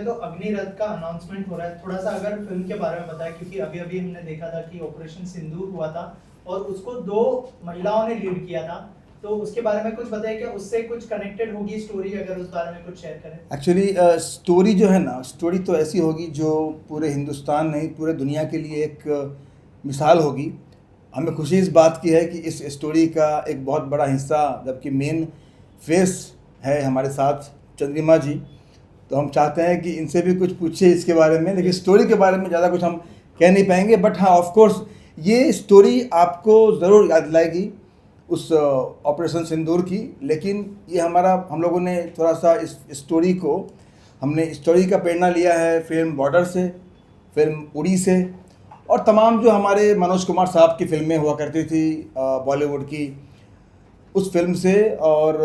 तो अग्निरथ का अनाउंसमेंट हो रहा है, थोड़ा सा अगर फिल्म के बारे में बताएं, क्योंकि अभी अभी हमने देखा था कि ऑपरेशन सिंदूर हुआ था और उसको दो महिलाओं ने लीड किया था, तो उसके बारे में कुछ बताइए, क्या उससे कुछ कनेक्टेड होगी स्टोरी, अगर उस बारे में कुछ शेयर करें। एक्चुअली स्टोरी जो है ना, स्टोरी तो ऐसी होगी जो पूरे हिंदुस्तान नहीं पूरे दुनिया के लिए एक मिसाल होगी। हमें खुशी इस बात की है कि इस स्टोरी का एक बहुत बड़ा हिस्सा, जबकि मेन फेस है हमारे साथ चंद्रिमा जी, तो हम चाहते हैं कि इनसे भी कुछ पूछिए इसके बारे में। लेकिन स्टोरी के बारे में ज़्यादा कुछ हम कह नहीं पाएंगे, बट हाँ ऑफ कोर्स ये स्टोरी आपको ज़रूर याद दिलाएगी उस ऑपरेशन सिंदूर की। लेकिन ये हम लोगों ने थोड़ा सा इस स्टोरी को, हमने स्टोरी का प्रेरणा लिया है फिल्म बॉर्डर से, फिल्म उड़ी से, और तमाम जो हमारे मनोज कुमार साहब की फिल्में हुआ करती थी बॉलीवुड की, उस फिल्म से। और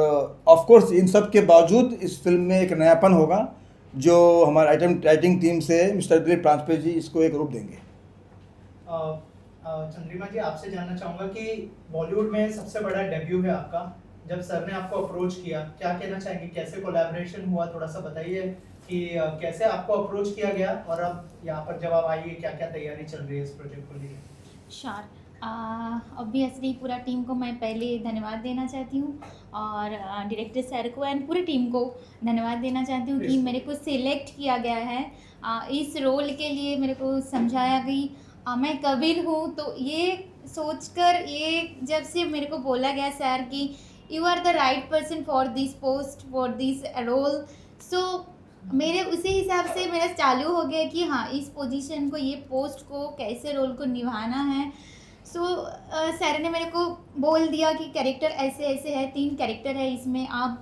ऑफ कोर्स इन सब के बावजूद इस फिल्म में एक नयापन होगा जो हमारे राइटिंग टीम से मिस्टर दिलीप ट्रांसपे जी इसको एक रूप देंगे। चंद्रिमा जी, आपसे जानना चाहूंगा कि बॉलीवुड में सबसे बड़ा डेब्यू है आपका, जब सर ने आपको अप्रोच किया, क्या कहना चाहेंगे, कैसे कोलैबोरेशन हुआ, थोड़ा सा बताइए कि कैसे आपको अप्रोच किया गया और अब यहाँ पर जब आप आइए क्या क्या तैयारी चल रही है इस प्रोजेक्ट को लेकर। श्योर। ऑब्वियसली पूरा टीम को मैं पहले धन्यवाद देना चाहती हूँ, और डायरेक्टर सर को एंड पूरी टीम को धन्यवाद देना चाहती हूँ कि मेरे को सिलेक्ट किया गया है। इस रोल के लिए मेरे को समझाया गई मैं काबिल हूँ, तो ये सोचकर, ये जब से मेरे को बोला गया सर कि you are the right person for this post, for this role, so मेरे उसी हिसाब से मेरा चालू हो गया कि हाँ, इस पोजीशन को, ये पोस्ट को, कैसे रोल को निभाना है। सो सर ने मेरे को बोल दिया कि कैरेक्टर ऐसे ऐसे है, 3 कैरेक्टर है इसमें, आप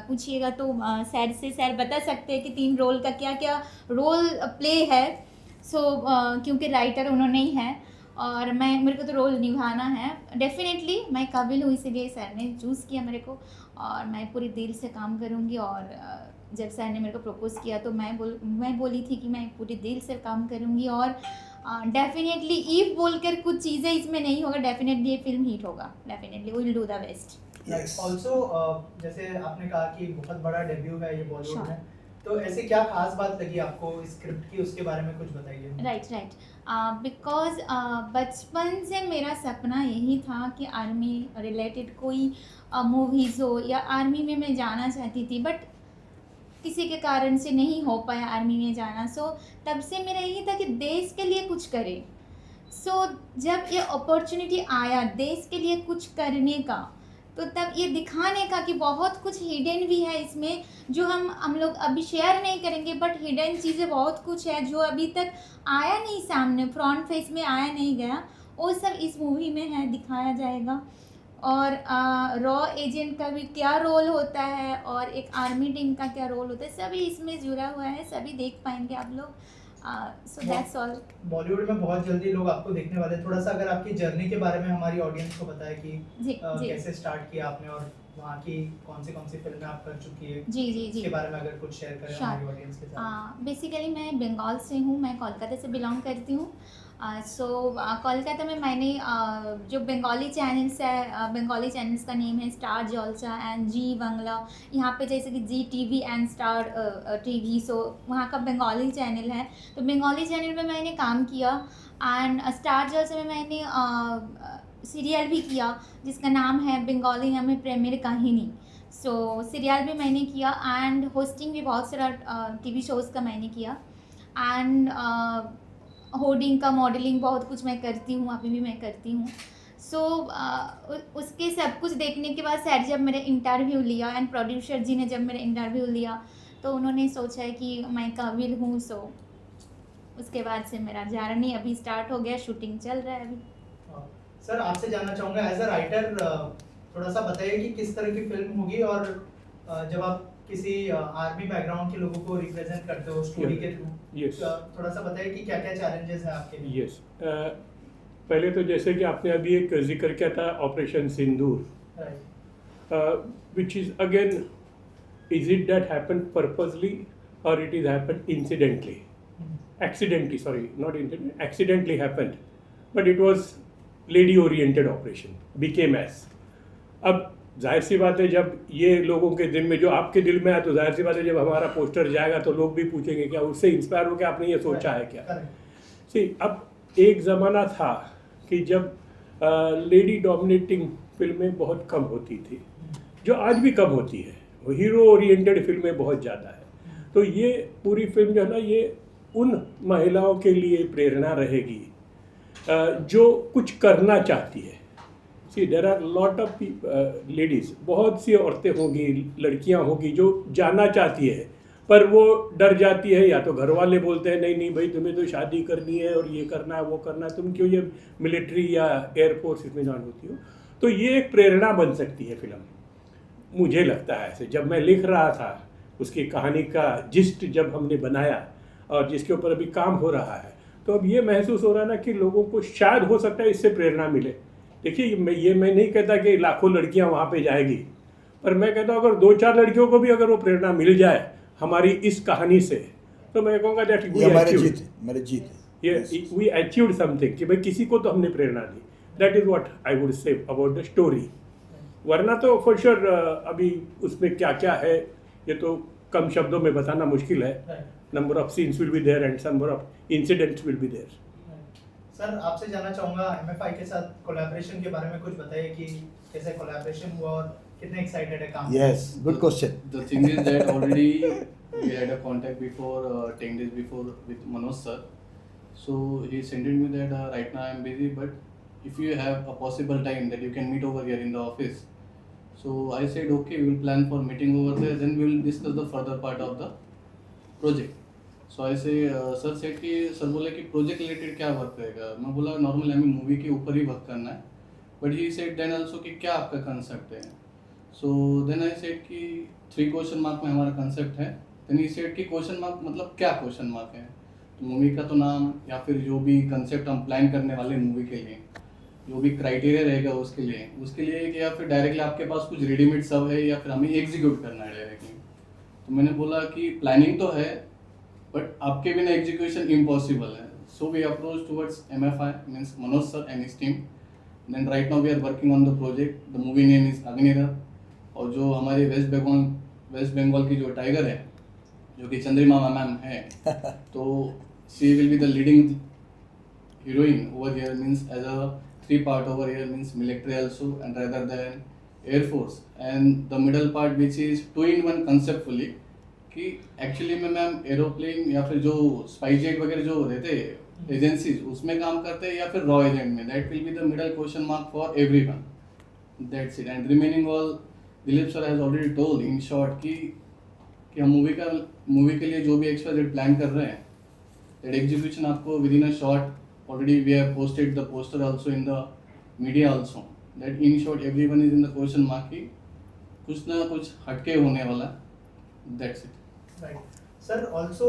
पूछिएगा तो सर से सर बता सकते हैं कि 3 रोल का क्या क्या रोल प्ले है। सो क्योंकि राइटर उन्होंने ही है और मेरे को तो रोल निभाना है, डेफिनेटली मैं काबिल हूँ, इसीलिए सर ने चूज़ किया मेरे को और मैं पूरी दिल से काम करूँगी। और जब सर ने मेरे को प्रपोज़ किया तो मैं बोली थी कि मैं पूरी दिल से काम करूँगी, और डेफिनेटली इफ बोलकर कुछ चीज़ें इसमें नहीं होगा, डेफिनेटली ये फिल्म हिट होगा, definitely we will do the best. Also जैसे आपने कहा कि बहुत बड़ा डेब्यू है ये बॉलीवुड Sure. में, तो ऐसे क्या खास बात लगी आपको इस स्क्रिप्ट की, उसके बारे में कुछ बताइए। राइट। बिकॉज बचपन से मेरा सपना यही था कि आर्मी रिलेटेड कोई मूवीज़ हो, या आर्मी में मैं जाना चाहती थी, बट किसी के कारण से नहीं हो पाया आर्मी में जाना। सो तब से मेरा यही था कि देश के लिए कुछ करें। सो जब ये अपॉर्चुनिटी आया देश के लिए कुछ करने का, तो तब ये दिखाने का कि बहुत कुछ हिडन भी है इसमें, जो हम लोग अभी शेयर नहीं करेंगे, बट हिडन चीज़ें बहुत कुछ है जो अभी तक आया नहीं सामने, फ्रंट फेस में आया नहीं गया, वो सब इस मूवी में है, दिखाया जाएगा। और रॉ एजेंट का भी क्या रोल होता है और एक आर्मी टीम का क्या रोल होता है, सभी इसमें जुड़ा हुआ है, सभी देख पाएंगे आप लोग। So that's all. बॉलीवुड में बहुत जल्दी लोग आपको देखने वाले हैं, थोड़ा सा अगर आपकी जर्नी के बारे में हमारी ऑडियंस को बताएं कि जी जी कैसे स्टार्ट किया आपने और वहाँ की कौन सी फिल्में आप कर चुकी है, जी जी इसके जी बारे में अगर कुछ शेयर करें हमारी ऑडियंस के साथ। बेसिकली मैं बंगाल से हूँ, मैं कोलकाता से बिलोंग करती हूँ। सो कोलकाता में मैंने जो बंगाली चैनल्स है, बंगाली चैनल्स का नेम है स्टार जलसा एंड जी बांग्ला, यहाँ पे जैसे कि जी टीवी एंड स्टार टीवी, सो वहाँ का बंगाली चैनल है, तो बंगाली चैनल में मैंने काम किया। एंड स्टार जलसा में मैंने सीरियल भी किया जिसका नाम है, बंगाली नाम है प्रेमेर काहिनी। सो सीरियल भी मैंने किया एंड होस्टिंग भी बहुत सारा टीवी शोज़ का मैंने किया। एंड होर्डिंग का मॉडलिंग बहुत कुछ मैं करती हूँ, अभी भी मैं करती हूँ। सो उसके सब कुछ देखने के बाद सर जब मेरा इंटरव्यू लिया एंड प्रोड्यूसर जी ने जब मेरा इंटरव्यू लिया, तो उन्होंने सोचा है कि मैं काबिल हूँ। सो उसके बाद से मेरा जर्नी अभी स्टार्ट हो गया, शूटिंग चल रहा है अभी। सर आपसे जानना चाहूँगा एज अ राइटर, थोड़ा सा बताइए कि किस तरह की फिल्म होगी, और जब आप किसी आर्मी बैकग्राउंड के लोगों को रिप्रेजेंट करते हो स्टोरी के थ्रू, Yes. थोड़ा सा बताइए कि क्या क्या चैलेंजेस हैं आपके लिए। यस। पहले तो जैसे कि आपने अभी एक जिक्र किया था Operation Sindoor, right, which is again, is it that happen purposely और it is happen incidentally, accidentally, sorry, not incident, accidentally happened, but it was lady oriented operation, became as. अब जाहिर सी बात है जब ये लोगों के दिल में जो आपके दिल में है, तो जाहिर सी बात है जब हमारा पोस्टर जाएगा तो लोग भी पूछेंगे क्या उससे इंस्पायर होकर आपने ये सोचा है क्या। Correct. सी अब एक ज़माना था कि जब लेडी डोमिनेटिंग फिल्में बहुत कम होती थी, जो आज भी कम होती है, वो हीरो ओरिएंटेड फिल्में बहुत ज़्यादा है। तो ये पूरी फिल्म जो है ना, ये उन महिलाओं के लिए प्रेरणा रहेगी जो कुछ करना चाहती है। See there are lot of ladies, बहुत सी औरतें होंगी, लड़कियां होंगी जो जाना चाहती है, पर वो डर जाती है, या तो घर वाले बोलते हैं नहीं नहीं भाई तुम्हें तो शादी करनी है और ये करना है वो करना है, तुम क्यों ये मिलिट्री या एयरफोर्स इसमें ज्वाइन होती हो। तो ये एक प्रेरणा बन सकती है फिल्म, मुझे लगता है ऐसे। जब मैं लिख रहा था उसकी कहानी का जिस्ट जब हमने बनाया और जिसके ऊपर अभी काम हो रहा है, तो अब ये महसूस हो रहा है ना कि लोगों को शायद हो सकता है इससे प्रेरणा मिले। देखिए मैं नहीं कहता कि लाखों लड़कियां वहाँ पे जाएगी, पर मैं कहता हूँ अगर 2-4 लड़कियों को भी अगर वो प्रेरणा मिल जाए हमारी इस कहानी से, तो मैं कहूँगा दैट ये हमारी जीत है, मेरी जीत है। ये वी अचीव्ड समथिंग, कि भाई किसी को तो हमने प्रेरणा दी। That is what I would say about the story. वरना तो फॉर श्योर अभी उसमें क्या क्या है ये तो कम शब्दों में बताना मुश्किल है। Right. Number of scenes will be there and number of incidents will be there. Sir आपसे जानना चाहूंगा MFI के साथ कोलैबोरेशन के बारे में कुछ बताइए कि कैसे कोलैबोरेशन हुआ और कितने एक्साइटेड है काम। Yes, good question. The thing is that already we had a contact before 10 days before with Manoj sir. So he sent me that right now I am busy, but if you have a possible time that you can meet over here in the office. So I said okay, we will plan for meeting over there. Then we will discuss the further part of the project. सो ऐसे sir set कि sir बोले कि project related क्या work करेगा। मैं बोला normally हमें movie के ऊपर ही वर्क करना है, but he said then also कि क्या आपका कंसेप्ट है। सो देन आई सेड कि 3 क्वेश्चन मार्क में हमारा कंसेप्ट है। देन ही सेड कि क्वेश्चन मार्क मतलब क्या क्वेश्चन मार्क है, तो मूवी का तो नाम या फिर जो भी कंसेप्ट हम प्लान करने वाले मूवी के लिए जो भी क्राइटेरिया रहेगा उसके लिए कि या फिर डायरेक्टली आपके पास कुछ रेडीमेड सब है या फिर हमें एग्जीक्यूट करना है डायरेक्टली। तो मैंने बोला कि प्लानिंग तो है बट आपके बिना एग्जीक्यूशन इम्पॉसिबल है। So we approach towards MFI means Manoj sir and his team. Then right now we are working on the project. The movie name is Agnirath, और जो हमारे वेस्ट बंगाल की जो टाइगर है जो कि चंद्रिमा मैम है, तो she will be the leading heroine over here, means as a 3 part over here, means military also and rather than air force, and the middle part which is 2-in-1 conceptually कि actually में ma'am aeroplane या फिर जो spy jet वगैरह जो रहते हैं agencies उसमें काम करते हैं या फिर रॉ एजेंट में, that will be the middle question mark for everyone. That's it and remaining all Dilip sir has already told in short कि हम मूवी के लिए जो भी एक्स्ट्रा प्लान कर रहे हैं दैट एग्जीक्यूशन आपको with in a short already we have posted the poster also in the media also, that in short everyone is in the question mark कि कुछ ना कुछ हटके होने वाला। That's it. Right sir also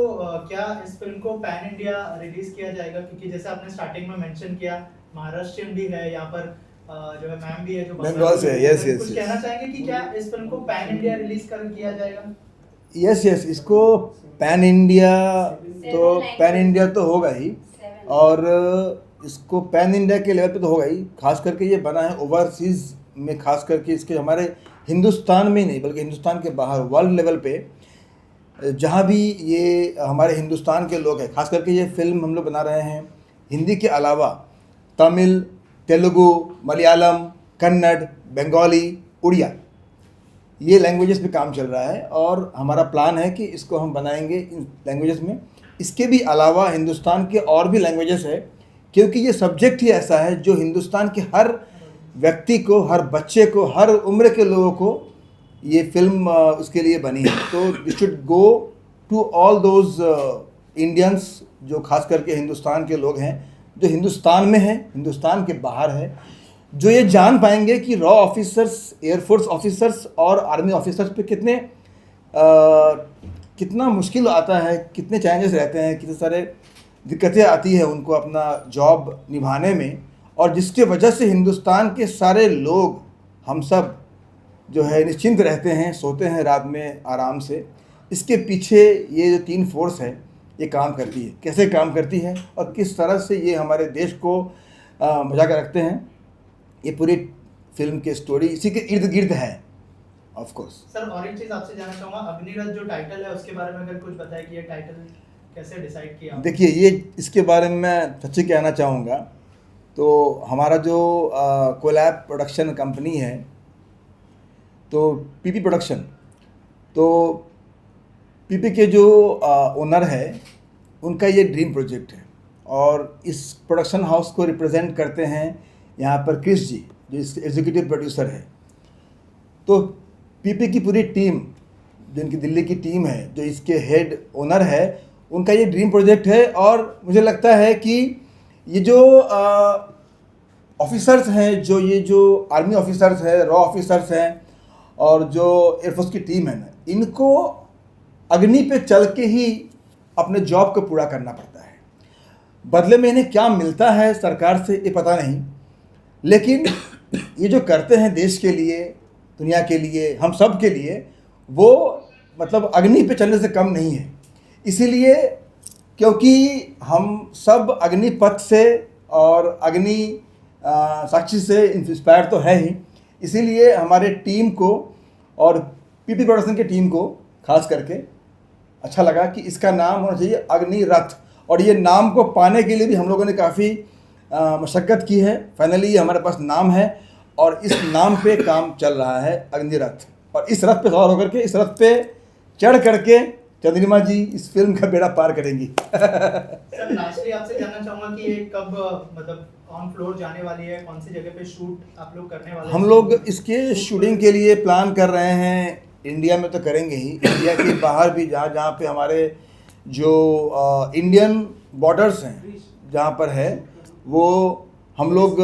क्या इस फिल्म को पैन इंडिया रिलीज किया जाएगा, क्योंकि जैसे आपने स्टार्टिंग में मेंशन किया महाराष्ट्रियन भी है यहाँ पर, जो है मैम भी है जो बंगाल से है। Yes, yes, कुछ yes. कहना चाहेंगे कि क्या इस फिल्म को पैन इंडिया रिलीज किया जाएगा। यस, इसको पैन इंडिया तो होगा ही, और इसको पैन इंडिया के लेवल पे तो होगा ही। खास करके ये बना है ओवरसीज़ में, खास करके इसके हमारे हिंदुस्तान में नहीं बल्कि हिंदुस्तान के बाहर वर्ल्ड लेवल पे जहाँ भी ये हमारे हिंदुस्तान के लोग हैं। खास करके ये फिल्म हम लोग बना रहे हैं हिंदी के अलावा तमिल, तेलुगु, मलयालम, कन्नड़, बंगाली, उड़िया, ये लैंग्वेजेस पे काम चल रहा है, और हमारा प्लान है कि इसको हम बनाएंगे इन लैंग्वेजेस में। इसके भी अलावा हिंदुस्तान के और भी लैंग्वेजेस है, क्योंकि ये सब्जेक्ट ही ऐसा है जो हिंदुस्तान के हर व्यक्ति को, हर बच्चे को, हर उम्र के लोगों को ये फिल्म उसके लिए बनी है। तो it should go to all those Indians जो खास करके हिंदुस्तान के लोग हैं, जो हिंदुस्तान में हैं, हिंदुस्तान के बाहर है, जो ये जान पाएंगे कि रॉ ऑफिसर्स, एयरफोर्स ऑफिसर्स और आर्मी ऑफिसर्स पे कितना मुश्किल आता है, कितने चैलेंजेस रहते हैं, कितने सारे दिक्कतें आती है उनको अपना जॉब निभाने में, और जिसके वजह से हिंदुस्तान के सारे लोग, हम सब जो है निश्चिंत रहते हैं, सोते हैं रात में आराम से। इसके पीछे ये जो 3 फोर्स है ये काम करती है, कैसे काम करती है और किस तरह से ये हमारे देश को बचा के रखते हैं, ये पूरी फिल्म की स्टोरी इसी के इर्द गिर्द है। Of course. सर और एक चीज आपसे जानना चाहूंगा, अग्निरथ जो टाइटल है उसके बारे में अगर कुछ बताए कि ये टाइटल कैसे डिसाइड किया? देखिए, ये इसके बारे में मैं सच्ची कहना चाहूँगा, तो हमारा जो कोलैब प्रोडक्शन कंपनी है, तो पीपी प्रोडक्शन, तो पीपी के जो ओनर है उनका ये ड्रीम प्रोजेक्ट है, और इस प्रोडक्शन हाउस को रिप्रेजेंट करते हैं यहाँ पर क्रिस जी, जो इसके एग्जीक्यूटिव प्रोड्यूसर है। तो पीपी की पूरी टीम, जो इनकी दिल्ली की टीम है, जो इसके हेड ओनर है, उनका ये ड्रीम प्रोजेक्ट है। और मुझे लगता है कि ये जो ऑफिसर्स हैं, जो आर्मी ऑफिसर्स हैं, रॉ ऑफिसर्स हैं, और जो एयरफोर्स की टीम है ना, इनको अग्नि पे चल के ही अपने जॉब को पूरा करना पड़ता है। बदले में इन्हें क्या मिलता है सरकार से ये पता नहीं, लेकिन ये जो करते हैं देश के लिए, दुनिया के लिए, हम सब के लिए, वो मतलब अग्नि पे चलने से कम नहीं है। इसीलिए क्योंकि हम सब अग्निपथ से और अग्नि साक्षी से इंस्पायर तो है ही, इसीलिए हमारे टीम को और पीपी प्रोडक्शन की टीम को खास करके अच्छा लगा कि इसका नाम होना चाहिए अग्निरथ। और ये नाम को पाने के लिए भी हम लोगों ने काफ़ी मशक्क़त की है। फाइनली ये हमारे पास नाम है और इस नाम पे काम चल रहा है, अग्निरथ। और इस रथ पे सवार होकर के, इस रथ पे चढ़ करके चंद्रिमा जी इस फिल्म का बेड़ा पार करेंगी। सर लास्टली आपसे जानना चाहूंगा कि ये कब मतलब ऑन फ्लोर जाने वाली है, कौन सी जगह पे शूट आप लोग करने वाले हैं? हम लोग इसके शूटिंग के लिए प्लान कर रहे हैं। इंडिया में तो करेंगे ही, इंडिया के बाहर भी, जहाँ जहाँ पे हमारे जो इंडियन बॉर्डर्स हैं जहाँ पर है, वो हम लोग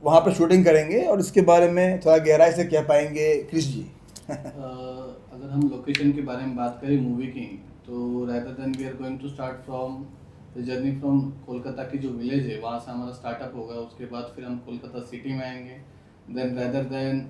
वहाँ पर शूटिंग करेंगे। और इसके बारे में थोड़ा गहराई से कह पाएंगे क्रिस जी। अगर हम लोकेशन के बारे में बात करें मूवी की, तो rather than we are going to start from the journey from Kolkata की जो विलेज है वहाँ से हमारा स्टार्टअप होगा। उसके बाद फिर हम कोलकाता सिटी में आएंगे। देन रादर देन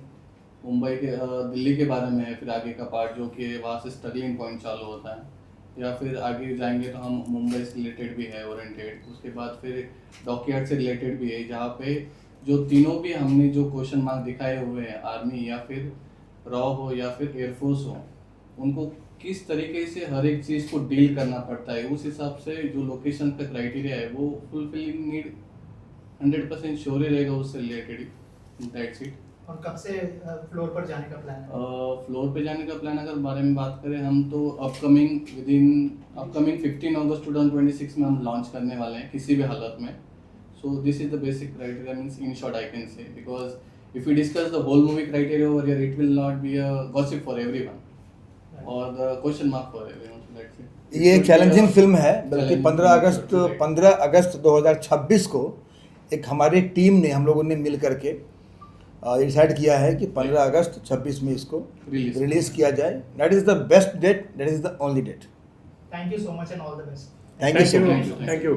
मुंबई के दिल्ली के बारे में है फिर आगे का पार्ट, जो कि वहाँ से स्ट्रगलिंग पॉइंट चालू होता है। या फिर आगे जाएंगे तो हम मुंबई से रिलेटेड भी है ओरिएंटेड। उसके बाद फिर डॉकयार्ड से रिलेटेड भी है, जहाँ पे जो तीनों भी हमने जो क्वेश्चन मार्क दिखाए हुए हैं, आर्मी या फिर रॉ हो या फिर एयरफोर्स हो, उनको किस तरीके से हर एक चीज़ को डील करना पड़ता है, उस हिसाब से जो लोकेशन का क्राइटेरिया है वो फुलफिलिंग नीड 100% श्योर ही रहेगा उससे रिलेटेड। That's it. और कब से फ्लोर पर जाने का प्लान है? फ्लोर पे जाने का प्लान अगर बारे में बात करें हम, तो अपकमिंग 15 अगस्त 2026 में हम लॉन्च करने वाले हैं किसी भी हालत में। So this is the basic criteria, means in short I can say, because if you discuss the whole movie criteria over here it will not be a gossip for everyone और the question mark for everyone. So that's it. ये एक challenging film है, बल्कि 15 अगस्त 2026 को एक हमारी team ने, हम लोगों ने मिल करके डिसाइड किया है कि 15 अगस्त 26 में इसको रिलीज किया जाए। That is the best date, that is the only date. Thank you so much and all the best. Thank you so much. Thank you.